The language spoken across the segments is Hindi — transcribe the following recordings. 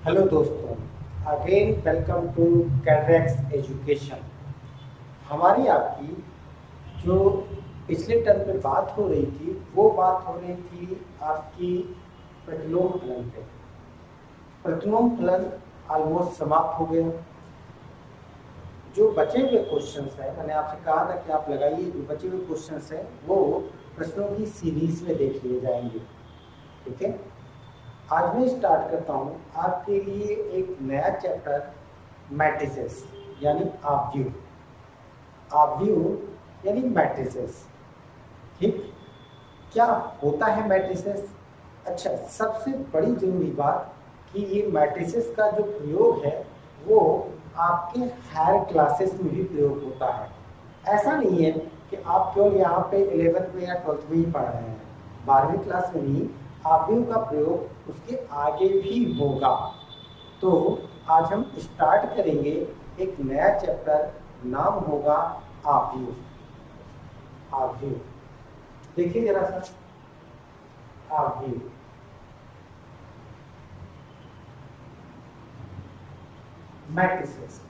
हेलो दोस्तों, अगेन वेलकम टू कैड्रेक्स एजुकेशन। हमारी आपकी जो पिछले टर्म पे बात हो रही थी वो बात हो रही थी आपकी प्रतिलोम फलन पे। प्रतिलोम फलन ऑलमोस्ट समाप्त हो गया। जो बचे हुए क्वेश्चंस हैं, मैंने आपसे कहा था कि आप लगाइए, जो बचे हुए क्वेश्चंस हैं वो प्रश्नों की सीरीज में देख लिए जाएंगे। ठीक है, आज मैं स्टार्ट करता हूँ आपके लिए एक नया चैप्टर, मैट्रिसेस यानी आव्यूह। आव्यूह यानी मैट्रिसेस। ठीक, क्या होता है मैट्रिसेस? अच्छा, सबसे बड़ी जरूरी बात कि ये मैट्रिसेस का जो प्रयोग है वो आपके हायर क्लासेस में भी प्रयोग होता है। ऐसा नहीं है कि आप केवल यहाँ पे 11th में या 12th में ही पढ़ रहे हैं, 12वीं क्लास में नहीं, आव्यूह का प्रयोग उसके आगे भी होगा। तो आज हम स्टार्ट करेंगे एक नया चैप्टर, नाम होगा आव्यूह। आव्यूह देखिए जरा सा, आव्यूह मैट्रिसेस।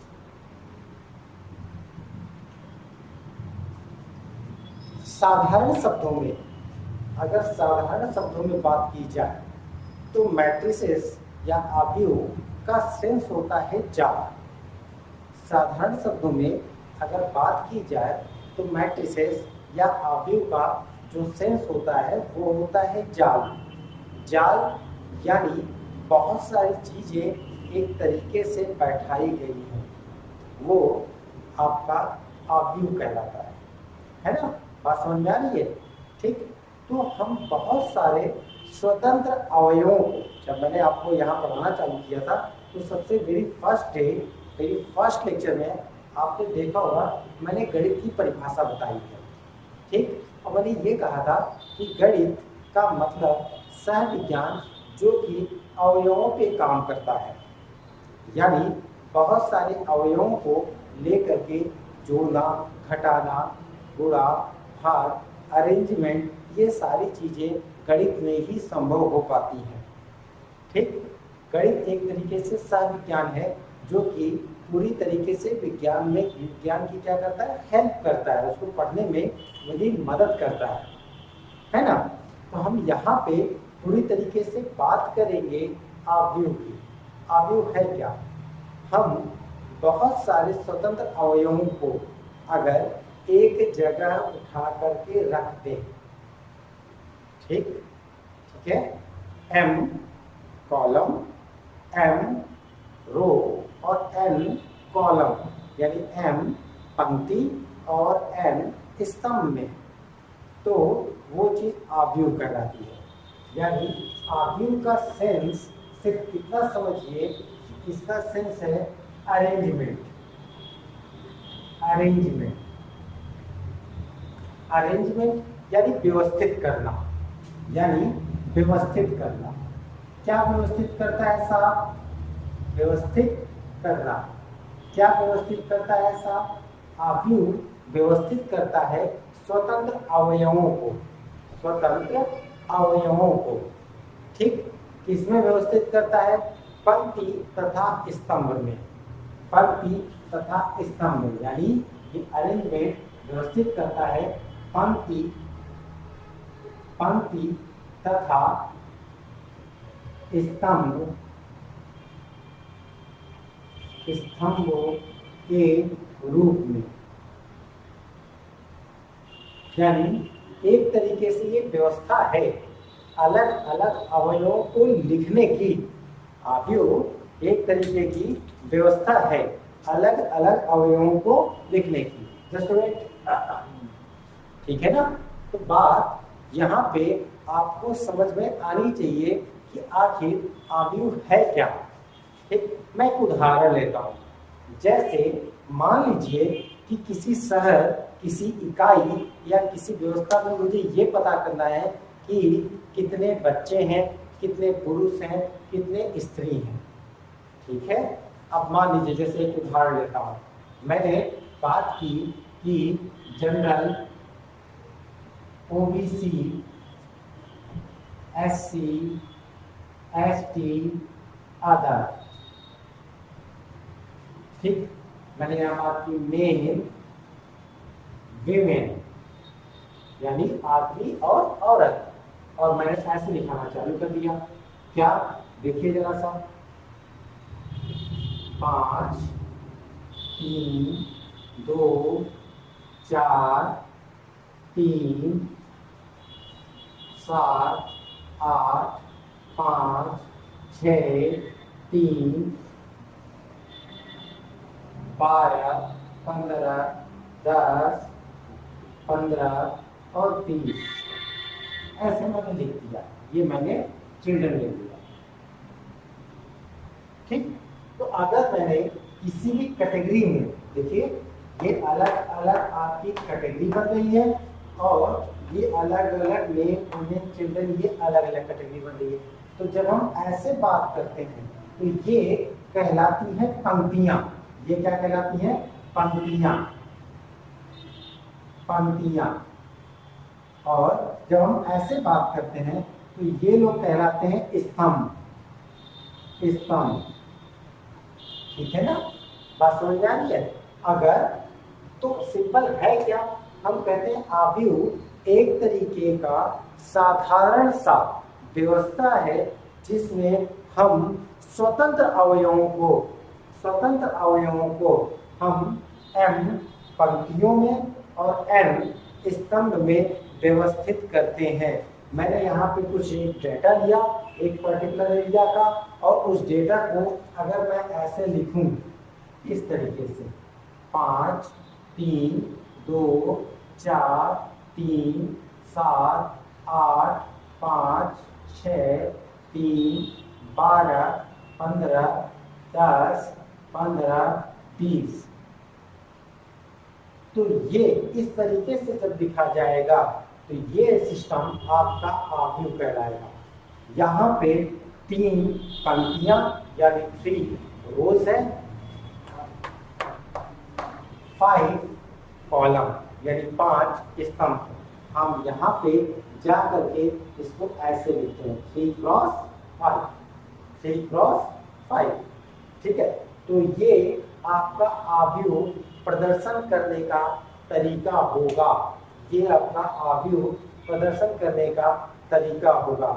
साधारण शब्दों में, अगर साधारण शब्दों में बात की जाए तो मैट्रिसेस या आव्यूह का सेंस होता है जाल। साधारण शब्दों में अगर बात की जाए तो मैट्रिसेस या आव्यूह का जो सेंस होता है वो होता है जाल। जाल यानी बहुत सारी चीजें एक तरीके से बैठाई गई हैं, वो आपका आव्यूह कहलाता है ना? बात समझ में आ रही है? ठीक, तो हम बहुत सारे स्वतंत्र अवयवों को, जब मैंने आपको यहाँ पढ़ाना चालू किया था तो सबसे मेरी फर्स्ट लेक्चर में आपने देखा होगा मैंने गणित की परिभाषा बताई है। ठीक, और मैंने ये कहा था कि गणित का मतलब सह विज्ञान जो कि अवयवों पे काम करता है, यानी बहुत सारे अवयवों को लेकर के जोड़ना, घटाना, गुणा, भाग, अरेंजमेंट, ये सारी चीजें गणित में ही संभव हो पाती हैं। ठीक, गणित एक तरीके से सह विज्ञान है जो कि पूरी तरीके से विज्ञान की क्या करता है, हेल्प करता है, उसको पढ़ने में मेरी मदद करता है ना? तो हम यहाँ पे पूरी तरीके से बात करेंगे आव्यूह की। आव्यूह है क्या? हम बहुत सारे स्वतंत्र अवयवों को अगर एक जगह उठा करके रख दें, ठीक है, m कॉलम, m रो और n कॉलम, यानी m पंक्ति और n स्तंभ में, तो वो चीज आव्यूह कहलाती है। यानी आव्यूह का सेंस सिर्फ इतना समझिए, इसका सेंस है अरेंजमेंट। अरेंजमेंट अरेंजमेंट यानी व्यवस्थित करना, यानी व्यवस्थित करना। क्या व्यवस्थित करता है साहब? व्यवस्थित करना। क्या व्यवस्थित करता है साहब? आव्यूह व्यवस्थित करता है स्वतंत्र अवयवों को, स्वतंत्र अवयवों को। ठीक, किसमें व्यवस्थित करता है? पंक्ति तथा स्तंभ में। पंक्ति तथा स्तंभ में, यानी ये अरेंजमेंट व्यवस्थित करता है पंक्ति तथा स्तंभों के रूप में। यानी एक तरीके से ये व्यवस्था है अलग अलग अवयवों को लिखने की। आव्यूह एक तरीके की व्यवस्था है अलग अलग अवयवों को लिखने की। जस्ट वेट, ठीक है ना? तो बात यहाँ पे आपको समझ में आनी चाहिए कि आखिर आव्यूह है क्या। ठीक, मैं एक उदाहरण लेता हूँ। जैसे मान लीजिए कि किसी शहर, किसी इकाई या किसी व्यवस्था में मुझे ये पता करना है कि कितने बच्चे हैं, कितने पुरुष हैं, कितने स्त्री हैं। ठीक है, अब मान लीजिए, जैसे एक उदाहरण लेता हूँ, मैंने बात की कि general, OBC, SC, ST, other, ठीक, मैंने यहाँ बात की मेन, विमेन यानी आदमी और औरत, और मैंने ऐसे लिखाना चालू कर दिया। क्या, देखिए जरा सा, 5 3 2 4 3 7 8 5 6 3 12 15 10 15 और 30, ऐसे मैंने लिख दिया। ये मैंने चिल्ड्रन लिख दिया। ठीक, तो अगर मैंने किसी भी कैटेगरी में, देखिए ये अलग अलग आपकी कैटेगरी बन रही है, और ये अलग अलग मेल वुमेन चिल्ड्रन, ये अलग अलग कैटेगरी बन रही है। तो जब हम ऐसे बात करते हैं तो ये कहलाती है पंक्तियां। ये क्या कहलाती है? पंक्तियां, पंक्तियां। और जब हम ऐसे बात करते हैं तो ये लोग कहलाते हैं स्तंभ, स्तंभ। ठीक है ना, बात समझ में आ रही है? अगर तो सिंपल है क्या, हम कहते हैं आव्यूह एक तरीके का साधारण सा व्यवस्था है जिसमें हम स्वतंत्र अवयवों को हम m पंक्तियों में और n स्तंभ में व्यवस्थित करते हैं। मैंने यहाँ पे कुछ डेटा लिया एक पर्टिकुलर एरिया का, और उस डेटा को अगर मैं ऐसे लिखूं इस तरीके से, 5 3 2 4 3 7 8 5 6 3 12 15 10 15 20, तो ये इस तरीके से जब लिखा जाएगा तो ये सिस्टम आपका आव्यूह कहलाएगा। यहाँ पे 3 पंक्तियां यानी 3 रोज है, 5 कॉलम यानी 5 स्तंभ। हम यहाँ पे जा करके इसको ऐसे लिखते हैं 3 क्रॉस 5, 3 क्रॉस 5। ठीक है, तो ये आपका आव्यूह प्रदर्शन करने का तरीका होगा। ये अपना आव्यूह प्रदर्शन करने का तरीका होगा।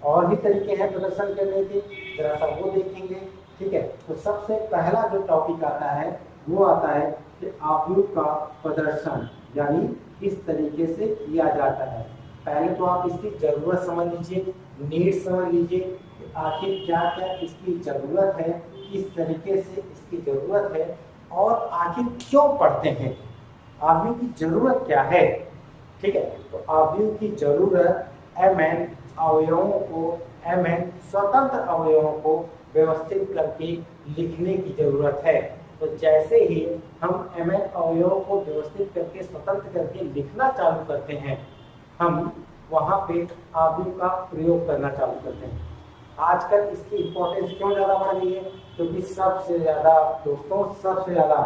और भी तरीके हैं प्रदर्शन करने के, जरा सा वो देखेंगे। ठीक है, तो सबसे पहला जो टॉपिक आता है वो आता है कि आव्यूह का प्रदर्शन यानी किस तरीके से किया जाता है। पहले तो आप इसकी जरूरत समझ लीजिए, नीड समझ लीजिए कि आखिर क्या क्या इसकी जरूरत है, किस तरीके से इसकी जरूरत है, और आखिर क्यों पढ़ते हैं, आव्यूह की जरूरत क्या है। ठीक है, तो आव्यूह की जरूरत mn अवयवों को, mn स्वतंत्र अवयवों को व्यवस्थित करके लिखने की जरूरत है। तो जैसे ही हम mn अवयवों को व्यवस्थित करके स्वतंत्र करके लिखना चालू करते हैं, हम वहां पे आव्यूह का प्रयोग करना चालू करते हैं। आजकल इसकी इम्पोर्टेंस क्यों ज्यादा बढ़ गई है? क्योंकि सबसे ज्यादा दोस्तों, सबसे ज्यादा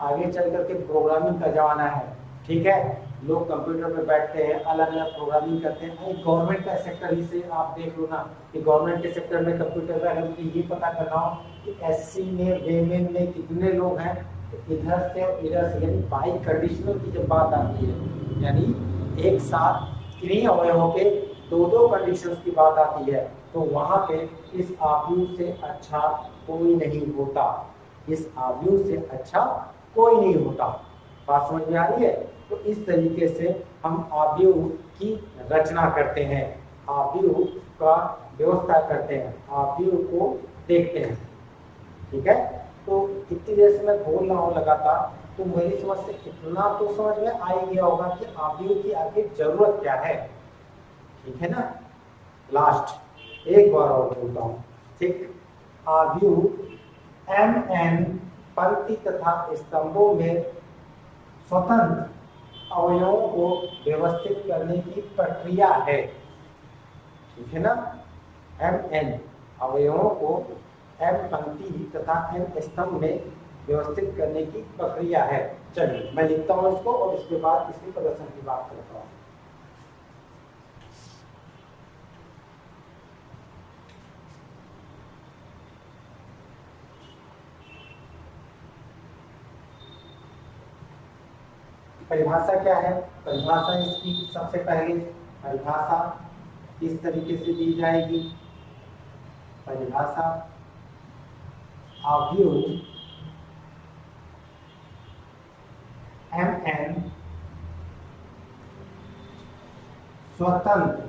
आगे चल करके प्रोग्रामिंग का जमाना है। ठीक है, लोग कंप्यूटर पे बैठते हैं, अलग अलग प्रोग्रामिंग करते हैं। गवर्नमेंट का सेक्टर ही से आप देख लो ना कि गवर्नमेंट के सेक्टर में कंप्यूटर पे अगर मुझे ये पता करना हो कि एससी में, वेमेन में कितने लोग हैं, तो इधर से और इधर से, यानी बाई कंडीशनल की जब बात आती है, यानी एक साथ किन्हीं अवयवों पे 2-2 कंडीशंस की बात आती है, तो वहां पे इस आव्यूह से अच्छा कोई नहीं होता। इस आव्यूह से अच्छा कोई नहीं होता। बात समझ में आ रही है? तो इस तरीके से हम आव्यूह की रचना करते हैं, आव्यूह का व्यवस्था करते हैं, आव्यूह को देखते हैं। ठीक है, तो इतनी देर से मैं बोल रहा हूँ लगातार, तो मेरी समझ से इतना तो समझ में आ ही गया होगा कि आव्यूह की आगे जरूरत क्या है। ठीक है ना, लास्ट एक बार और बोलता हूँ। ठीक, आव्यूह mn पंक्ति तथा स्तंभों में स्वतंत्र अवयवों को व्यवस्थित करने की प्रक्रिया है। ठीक है ना, mn अवयवों को m पंक्ति तथा m स्तंभ में व्यवस्थित करने की प्रक्रिया है। चलिए मैं लिखता हूं इसको और इसके बाद इसके प्रदर्शन की बात करता हूं। परिभाषा क्या है? परिभाषा इसकी सबसे पहले परिभाषा इस तरीके से दी जाएगी। परिभाषा अवयव Mn स्वतंत्र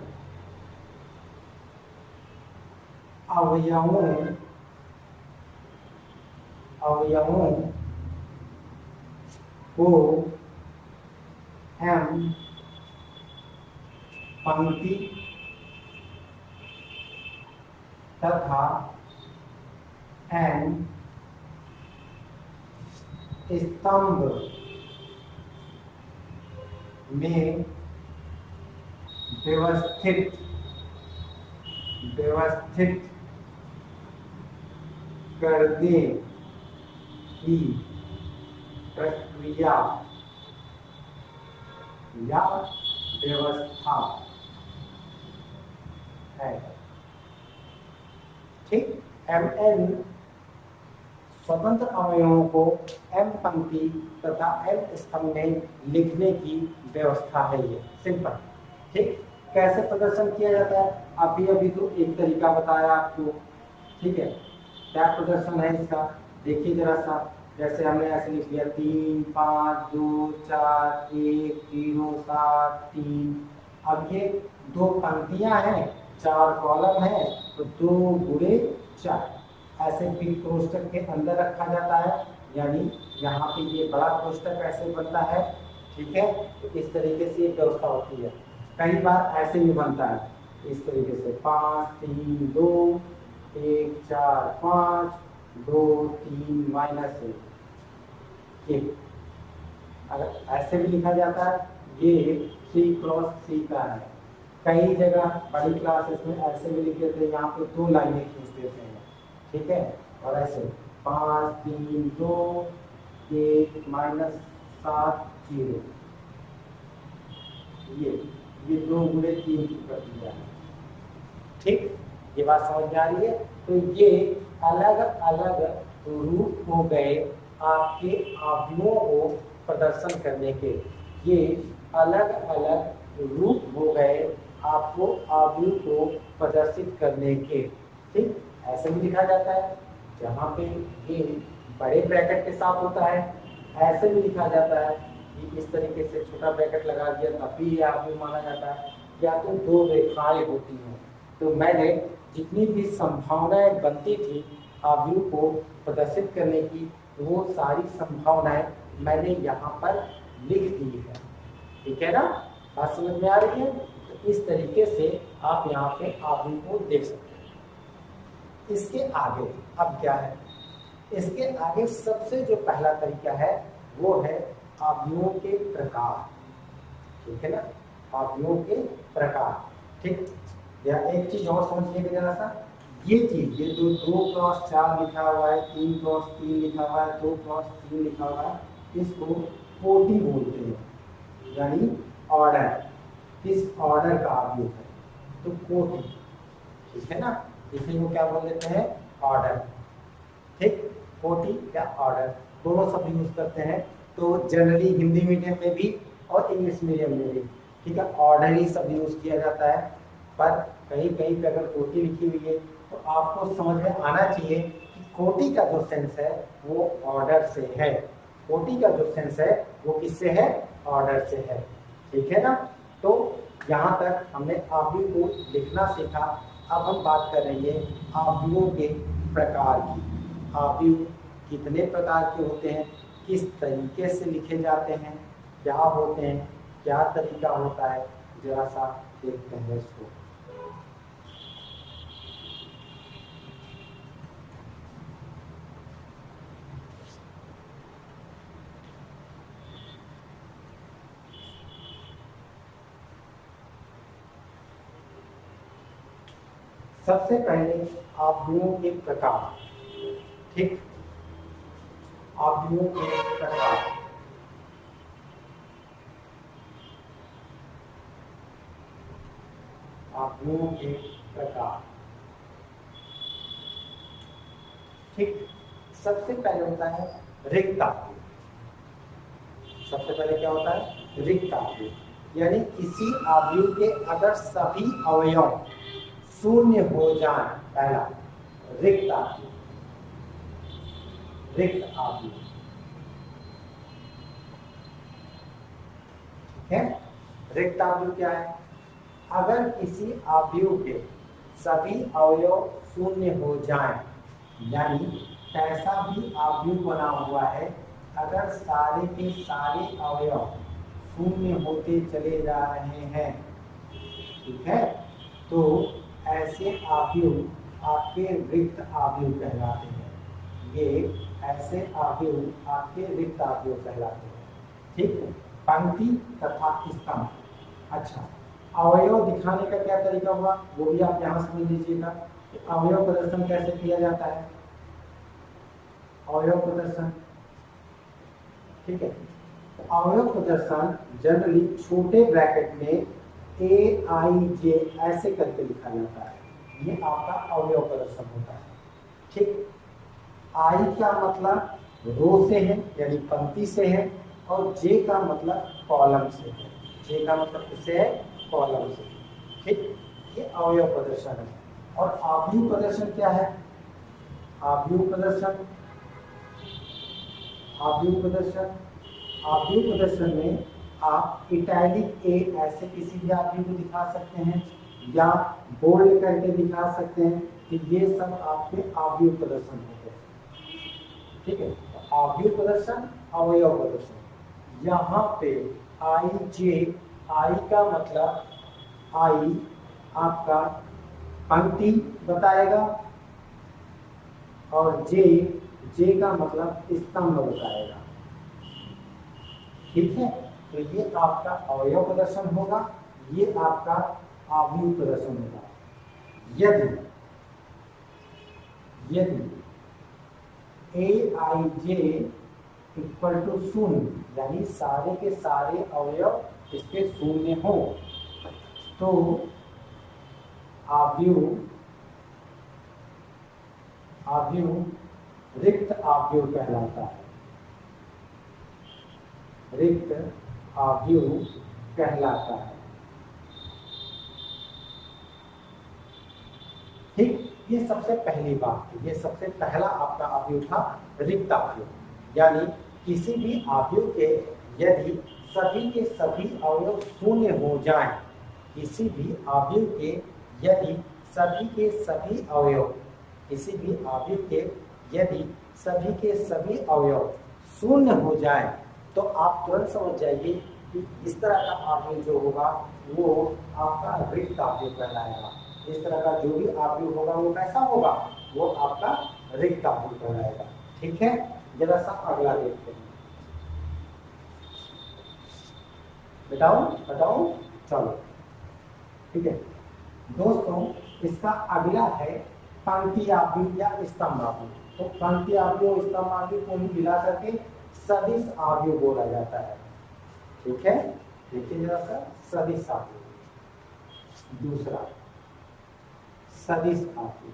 अवयवों को M पंक्ति तथा N स्तंभ में व्यवस्थित करने की प्रक्रिया या व्यवस्था है। ठीक, Mn स्वतंत्र अवयवों को M पंक्ति तथा N स्तंभ में लिखने की व्यवस्था है। ये सिंपल। ठीक, कैसे प्रदर्शन किया जाता है? अभी तो एक तरीका बताया आपको। ठीक है, क्या प्रदर्शन है इसका? देखिए जरा सा, जैसे हमने ऐसे लिख लिया 3 5 2 4 1 0 7 3। अब ये दो पंक्तियां हैं, 4 कॉलम है, तो 2 गुणे 4 ऐसे भी कोष्टक के अंदर रखा जाता है। यानी यहाँ पे ये बड़ा कोष्टक ऐसे बनता है। ठीक है, तो इस तरीके से एक व्यवस्था होती है। कई बार ऐसे भी बनता है, इस तरीके से 5 3 2 1 4 5 2 3 -1। अगर ऐसे भी लिखा जाता है, ये 3 क्रॉस 3 का है। कई जगह बड़ी क्लासेस में ऐसे भी लिख देते हैं, यहाँ पे 2 लाइनें खींच देते हैं। ठीक है, और ऐसे 5 3 2 1 -7 0। ये 2 गुणे 3 की प्रक्रिया है। ठीक, ये बात समझ में आ रही है? तो ये अलग अलग रूप हो गए आपके अवयवों को प्रदर्शन करने के। ये अलग अलग रूप हो गए आपको अवयव को प्रदर्शित करने के। ठीक, ऐसे भी लिखा जाता है, जहाँ पे ये बड़े ब्रैकेट के साथ होता है। ऐसे भी लिखा जाता है कि इस तरीके से छोटा ब्रैकेट लगा दिया तब भी ये अवयव माना जाता है। या तो 2 रेखाएं होती हैं। तो मैंने जितनी भी संभावनाएं बनती थी अवयव को प्रदर्शित करने की, वो सारी संभावनाएं मैंने यहाँ पर लिख दी है। ठीक है ना? बात समझ में आ रही है? तो इस तरीके से आप यहाँ पे अवयव को देख सकते हैं। इसके आगे अब क्या है? इसके आगे सबसे जो पहला तरीका है वो है अवयवों के प्रकार। ठीक है ना? अवयवों के प्रकार। ठीक, या एक चीज और समझिएगा जरा सा, ये चीज, ये जो 2 क्रॉस 4 लिखा हुआ है, 3 क्रॉस 3 लिखा हुआ है, 2 क्रॉस 3 लिखा हुआ है, इसको कोटि बोलते हैं। यानी ऑर्डर, किस ऑर्डर का अवयव है, तो कोटि। ठीक है ना? इसी को क्या बोल देते हैं? ऑर्डर। ठीक, कोटि या ऑर्डर दोनों शब्द यूज करते हैं। तो जनरली हिंदी मीडियम में भी और इंग्लिश मीडियम में भी, ठीक है, ऑर्डर ही शब्द यूज किया जाता है। पर कहीं कहीं पे अगर कोटि लिखी हुई है तो आपको समझ में आना चाहिए कि कोटि का जो सेंस है वो ऑर्डर से है। कोटि का जो सेंस है वो किससे है? ऑर्डर से है। ठीक है ना? तो यहाँ तक हमने अवयव को लिखना सीखा। अब हम बात करेंगे अवयवों के प्रकार की। अवयव कितने प्रकार के होते हैं, किस तरीके से लिखे जाते हैं, क्या होते हैं, क्या तरीका होता है, जरा सा देखते हैं इसको। सबसे पहले अवयवों के प्रकार। ठीक, अवयवों के प्रकार। अवयवों के प्रकार। ठीक, सबसे पहले होता है रिक्त अवयव। सबसे पहले क्या होता है, रिक्त अवयव। यानी किसी अवयव के अगर सभी अवयव शून्य हो जाए, पहला रिक्त अवयव, रिक्त अवयव, ठीक है। रिक्त अवयव क्या है, अगर किसी अवयव के सभी अवयव शून्य हो जाएं, यानी कैसा भी अवयव बना हुआ है अगर सारे के सारे अवयव शून्य होते चले जा रहे हैं, ठीक है, तो ऐसे अवयव आपके रिक्त अवयव कहलाते हैं। ये ऐसे अवयव आपके रिक्त अवयव कहलाते हैं, ठीक है। पंक्ति तथा स्तंभ। अच्छा, अवयव दिखाने का क्या तरीका हुआ वो भी आप यहाँ समझ लीजिएगा। अवयव प्रदर्शन कैसे किया जाता है, अवयव प्रदर्शन, ठीक है। तो अवयव प्रदर्शन जनरली छोटे ब्रैकेट में AIJ ऐसे करके लिखा जाता है, ये आपका अवयव प्रदर्शन होता है, ठीक। आई का मतलब रो से है यानी पंक्ति से है, और जे का मतलब कॉलम से है, जे का मतलब किससे है, कॉलम से, ठीक। ये अवयव प्रदर्शन है। और अवयव प्रदर्शन क्या है, अवयव प्रदर्शन, अवयव प्रदर्शन, अवयव प्रदर्शन में आप इटैलिक ए ऐसे किसी भी अवयव को दिखा सकते हैं या बोल्ड करके दिखा सकते हैं, कि ये सब आपके अवयव प्रदर्शन होते हैं, ठीक है। अवयव प्रदर्शन, अवयव प्रदर्शन। यहाँ पे IJ, आई का मतलब आई आपका पंक्ति बताएगा, और जे का मतलब स्तंभ बताएगा, ठीक है। तो ये आपका अवयव प्रदर्शन होगा, ये आपका अवयव प्रदर्शन होगा। यदि AIJ इक्वल टू शून्य, यानी सारे के सारे अवयव इसके शून्य हो, तो अवयव रिक्त अवयव कहलाता है, रिक्त अवयव कहलाता है, ठीक। ये सबसे पहली बात थी, ये सबसे पहला आपका अवयव था रिक्त अवयव। यानी किसी भी अवयव के यदि सभी के सभी अवयव शून्य हो जाएं, किसी भी अवयव के यदि सभी के सभी अवयव, किसी भी अवयव के यदि सभी के सभी अवयव शून्य हो जाएं, तो आप तुरंत समझ जाइए कि इस तरह का अवयव जो होगा वो आपका रिक्त अवयव कहलाएगा। इस तरह का जो भी अवयव होगा वो कैसा होगा, वो आपका रिक्त अवयव कहलाएगा, ठीक है। जरा सा अगला देखते हैं, बताओ, चलो, ठीक है दोस्तों। इसका अगला है पंक्ति अवयव या स्तंभ अवयव। तो पंक्ति अवयव, स्तंभ अवयव को ही मिला करके सदिश अवयव बोला जाता है, ठीक है। देखिए जरा सा, सदिश अवयव, दूसरा सदिश अवयव,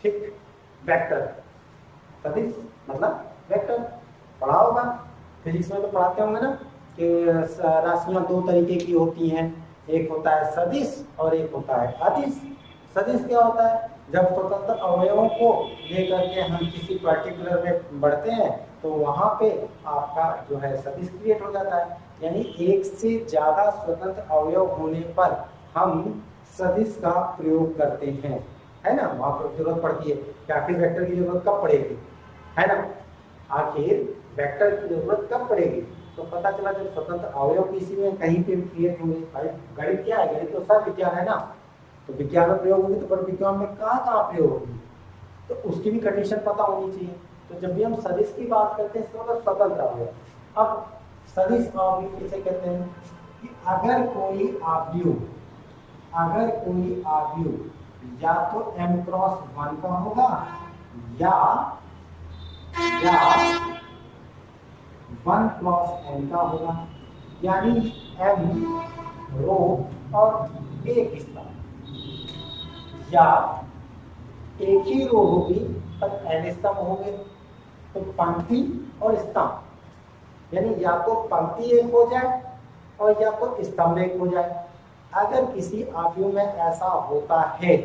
ठीक। वेक्टर, सदिश मतलब वेक्टर, पढ़ा होगा फिजिक्स में, तो पढ़ाते होंगे ना कि राशियां दो तरीके की होती हैं, एक होता है सदिश और एक होता है अदिश। सदिश क्या होता है, जब स्वतंत्र अवयवों को लेकर के हम किसी पर्टिकुलर में बढ़ते हैं तो वहां पे आपका जो है सदिश क्रिएट हो जाता है। यानी एक से ज्यादा स्वतंत्र अवयव होने पर हम सदिश का प्रयोग करते हैं, है ना। वहां पर जरूरत पड़ती है कि आखिर वेक्टर की जरूरत कब पड़ेगी, है ना। आखिर वेक्टर की जरूरत कब पड़ेगी, तो पता चला जब स्वतंत्र अवयव किसी में कहीं पे क्रिएट होंगे। भाई गणित क्या है, गणित तो सब विज्ञान है ना, तो विज्ञान में प्रयोग होगी तो पर विज्ञान में कहाँ प्रयोग होगी, तो उसकी भी कंडीशन पता होनी चाहिए। तो जब भी हम सदिश की बात करते हैं इसका मतलब स्वतंत्र अवयव। अब सदिश अवयव किसे कहते हैं कि अगर कोई अवयव या तो m×1 का होगा या 1×n का होगा, यानी m रो और एक स्तंभ, या एक ही रो होगी पर n स्तंभ होंगे, तो पंक्ति और स्तंभ यानी या तो पंक्ति एक हो जाए और या तो स्तंभ एक हो जाए। अगर किसी आव्यूह में ऐसा होता है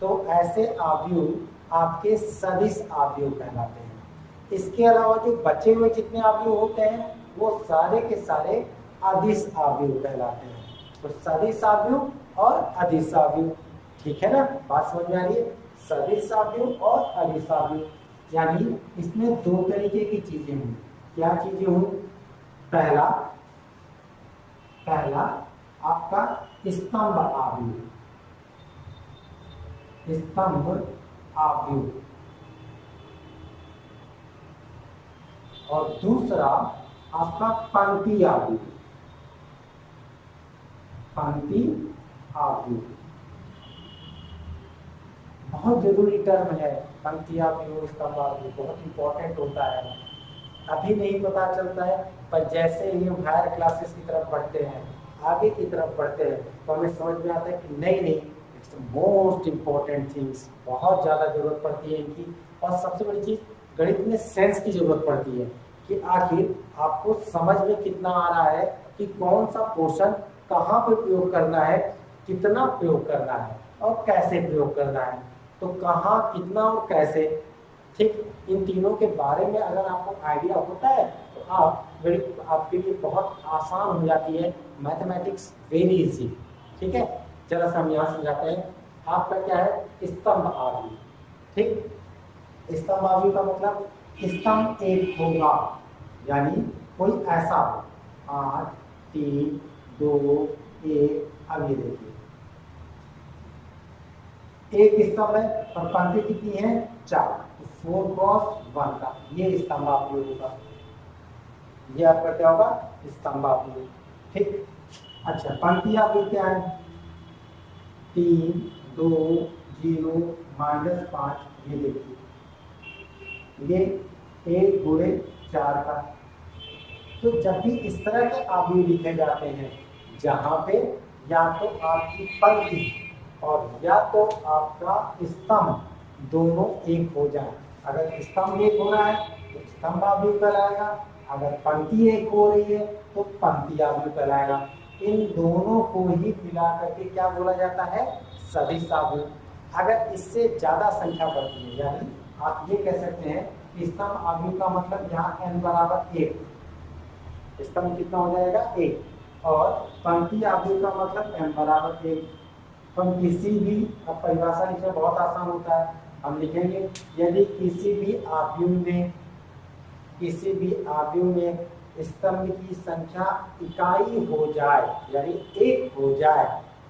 तो ऐसे आव्यूह आपके सदिश आव्यूह कहलाते हैं। इसके अलावा जो बचे हुए जितने आव्यूह होते हैं वो सारे के सारे अदिश आव्यूह कहलाते हैं। तो सदिश आव्यूह और अदिश आव्यूह, ठीक है ना, बात समझ में आ रही है? सदिश आव्यूह और अदिश आव्यूह यानी इसमें दो तरीके की चीजें हुई। क्या चीजें हुई? पहला आपका स्तंभ आव्यूह, स्तंभ आव्यूह, और दूसरा आपका पंक्ति आव्यूह, पंक्ति आव्यूह। बहुत जरूरी टर्म है पंक्ति आव्यूह, स्तंभ आव्यूह, बहुत इंपॉर्टेंट होता है। अभी नहीं पता चलता है पर जैसे ही हम हायर क्लासेस की तरफ बढ़ते हैं, आगे की तरफ बढ़ते हैं, तो हमें समझ में आता है कि नहीं इट्स मोस्ट इम्पोर्टेंट थिंग्स, बहुत ज़्यादा जरूरत पड़ती है इनकी। और सबसे बड़ी चीज़ गणित में सेंस की जरूरत पड़ती है कि आखिर आपको समझ में कितना आ रहा है कि कौन सा पोर्शन कहाँ पे प्रयोग करना है, कितना प्रयोग करना है और कैसे प्रयोग करना है। तो कहाँ, कितना और कैसे, ठीक, इन तीनों के बारे में अगर आपको आइडिया होता है तो आपके लिए बहुत आसान हो जाती है मैथमेटिक्स, वेरी इजी। ठीक है, जरा सा हम यहाँ समझाते हैं। आपका क्या है? स्तंभ आव्यूह। ठीक, स्तंभ आव्यूह का मतलब स्तंभ एक होगा, यानी कोई ऐसा हो 8 3 2 1। अब ये देखिए एक स्तंभ है और पंक्ति कितनी है? 4, तो 4 क्रॉस 1 का ये स्तंभ आव्यूह होगा। ये आपका क्या होगा? स्तंभ आव्यूह। ठीक, अच्छा पंक्ति आव्यूह क्या है? 3 2 0 -5। ये देखिए ये 1 गुणे 4 का। तो जब भी इस तरह के आव्यूह लिखे जाते हैं जहां पे या तो आपकी पंक्ति और या तो आपका स्तंभ दोनों एक हो जाए, अगर स्तंभ एक हो रहा है तो स्तंभ आव्यूह कहलाएगा, अगर पंक्ति एक हो रही है तो पंक्ति आव्यूह कहलाएगा। इन दोनों को ही मिला करके क्या बोला जाता है? सदिश आव्यूह। अगर इससे ज्यादा संख्या बढ़ती है, यानी आप ये कह सकते हैं कि स्तंभ आव्यूह का मतलब यहाँ n बराबर 1, स्तंभ कितना हो जाएगा? 1, और पंक्ति आव्यूह का मतलब m बराबर 1। तो हम किसी भी, अब परिभाषा लिखना बहुत आसान होता है, हम लिखेंगे यदि किसी भी आव्यूह में स्तंभ की संख्या इकाई हो जाए, यानी 1 हो जाए,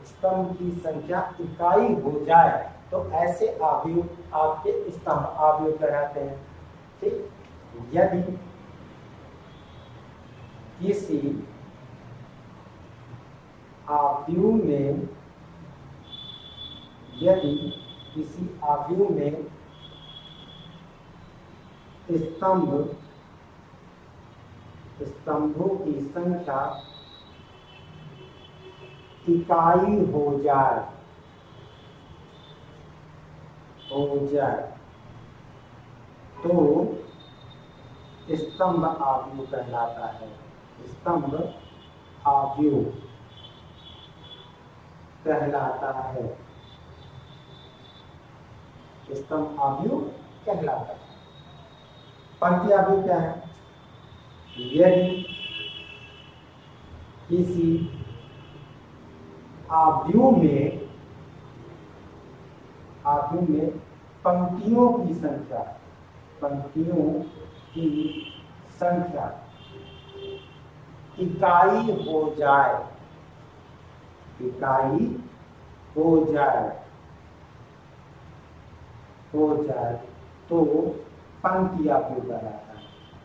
स्तंभ की संख्या इकाई हो जाए, तो ऐसे आव्यूह आपके स्तंभ आव्यूह कहलाते हैं। ठीक, यदि किसी आव्यूह में स्तंभों की संख्या इकाई हो जाए तो स्तंभ आव्यूह कहलाता है। स्तंभ आव्यूह कहलाता है, स्तंभ आव्यूह कहलाता है। पंक्ति आव्यूह क्या है? यदि किसी आव्यूह में पंक्तियों की संख्या इकाई हो जाए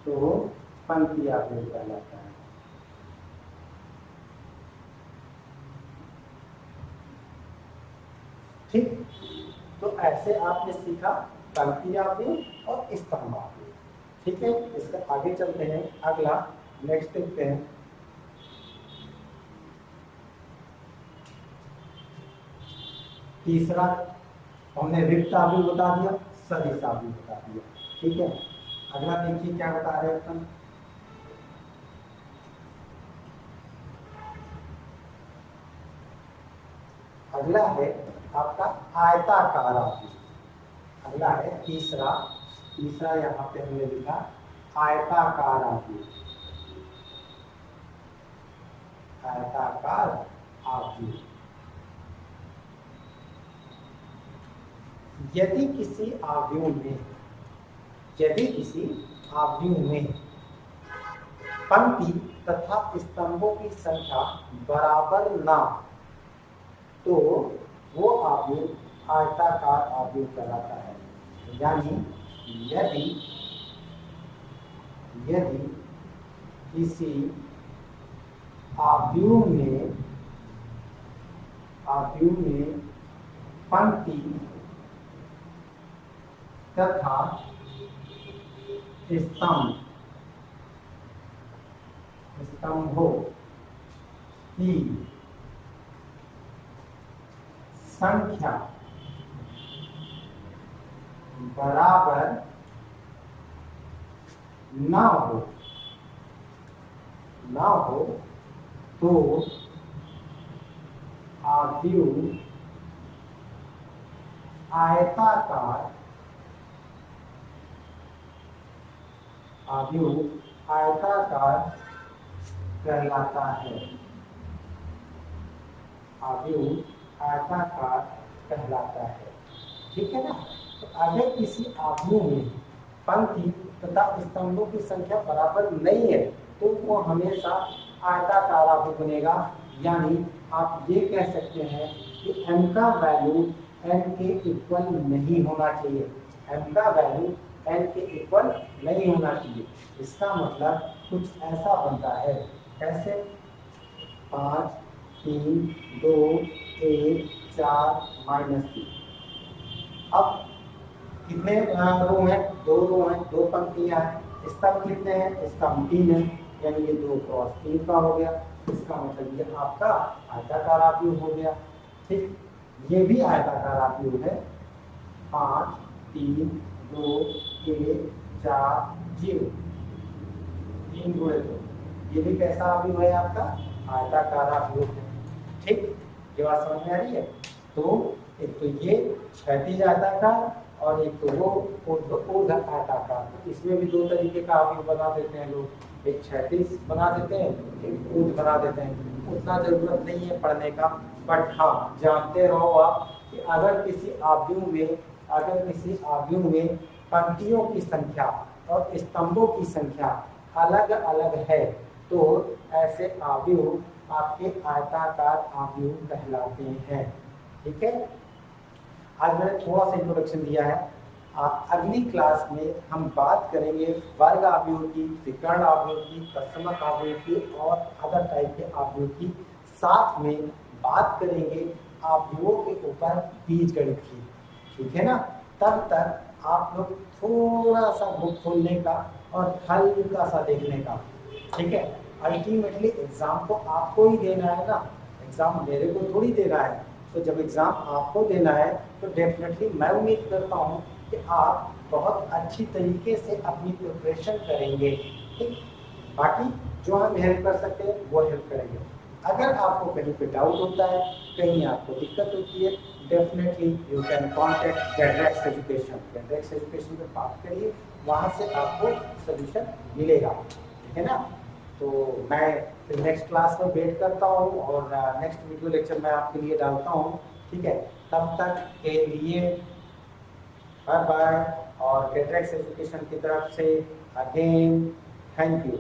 तो पंक्ति आव्यूह कहलाता है। ठीक, तो ऐसे आपने सीखा पंक्ति आव्यूह और स्तंभ आव्यूह। ठीक है, इसका आगे चलते हैं, अगला नेक्स्ट देखते हैं। तीसरा हमने रिक्त अवयव बता दिया, सदिश अवयव बता दिया। ठीक है, अगला देखिए क्या बता रहे हैं अपन। अगला है आपका आयताकार अवयव। अगला है तीसरा यहाँ पे हमने लिखा आयताकार अवयव। आयताकार अवयव यदि किसी अवयव में पंक्ति तथा स्तंभों की संख्या बराबर ना तो वो अवयव आयताकार अवयव कहलाता है। यानी यदि किसी अवयव में पंक्ति तथा स्तंभों की संख्या बराबर ना हो तो अवयव आयताकार कहलाता है। अवयव आयताकार कहलाता है। ठीक है ना। तो अगर किसी अवयव में पंक्ति तथा स्तंभों की संख्या बराबर नहीं है तो वो हमेशा आयताकार अवयव बनेगा। यानी आप ये कह सकते हैं कि m का वैल्यू n के इक्वल नहीं होना चाहिए। m का वैल्यू n के इक्वल नहीं होना चाहिए। इसका मतलब कुछ ऐसा बनता है, कैसे 5 3 2 1 4 -3। अब कितने रो हैं? 2 रो हैं, 2 पंक्तियां हैं। स्तंभ कितने हैं? स्तंभ 3 है, यानी ये 2 क्रॉस 3 का हो गया। इसका मतलब ये आपका आयताकार अवयव हो गया। ठीक, ये भी आयताकार अवयव है। 5 3 2 1 4 0 3 गुणे 2, ये भी कैसा अवयव है? आपका आयताकार अवयव है। ठीक, ये बात समझ में आ रही है। तो एक तो ये क्षैतिज आयताकार और एक तो वो ऊर्ध्व आयताकार। तो इसमें भी 2 तरीके का अवयव बना देते हैं लोग, एक क्षैतिज बना देते हैं, एक ऊर्ध्व बना देते हैं। उतना जरूरत नहीं है पढ़ने का, बट हाँ जानते रहो आप कि अगर किसी अवयव में पंक्तियों की संख्या और स्तंभों की संख्या अलग अलग है तो ऐसे अवयव आपके आयताकार अवयव कहलाते हैं। ठीक है, आज मैंने थोड़ा सा इंट्रोडक्शन दिया है। अगली क्लास में हम बात करेंगे वर्ग अवयव की, विकर्ण अवयव की, तत्समक अवयव की और अदर टाइप के अवयव की। साथ में बात करेंगे अवयवों के ऊपर बीजगणित की। ठीक है ना। तब तक आप लोग थोड़ा सा बुक खोलने का और हल्का सा देखने का। ठीक है, अल्टीमेटली एग्जाम को आपको ही देना है ना, एग्जाम मेरे को थोड़ी देना है। तो जब एग्जाम आपको देना है तो डेफिनेटली मैं उम्मीद करता हूँ कि आप बहुत अच्छी तरीके से अपनी प्रिपरेशन करेंगे। ठीक, बाकी जो हम हेल्प कर सकते हैं वो हेल्प करेंगे। अगर आपको कहीं पे डाउट होता है, कहीं आपको दिक्कत होती है, definitely you can contact Gedrex Education. Gedrex Education पे बात करिए, वहाँ से आपको सोल्यूशन मिलेगा। ठीक है ना। तो मैं फिर नेक्स्ट क्लास में वेट करता हूँ और नेक्स्ट वीडियो लेक्चर मैं आपके लिए डालता हूँ। ठीक है, तब तक के लिए बाय बाय। और गेड्रेक्स एजुकेशन की तरफ से अगेन थैंक यू।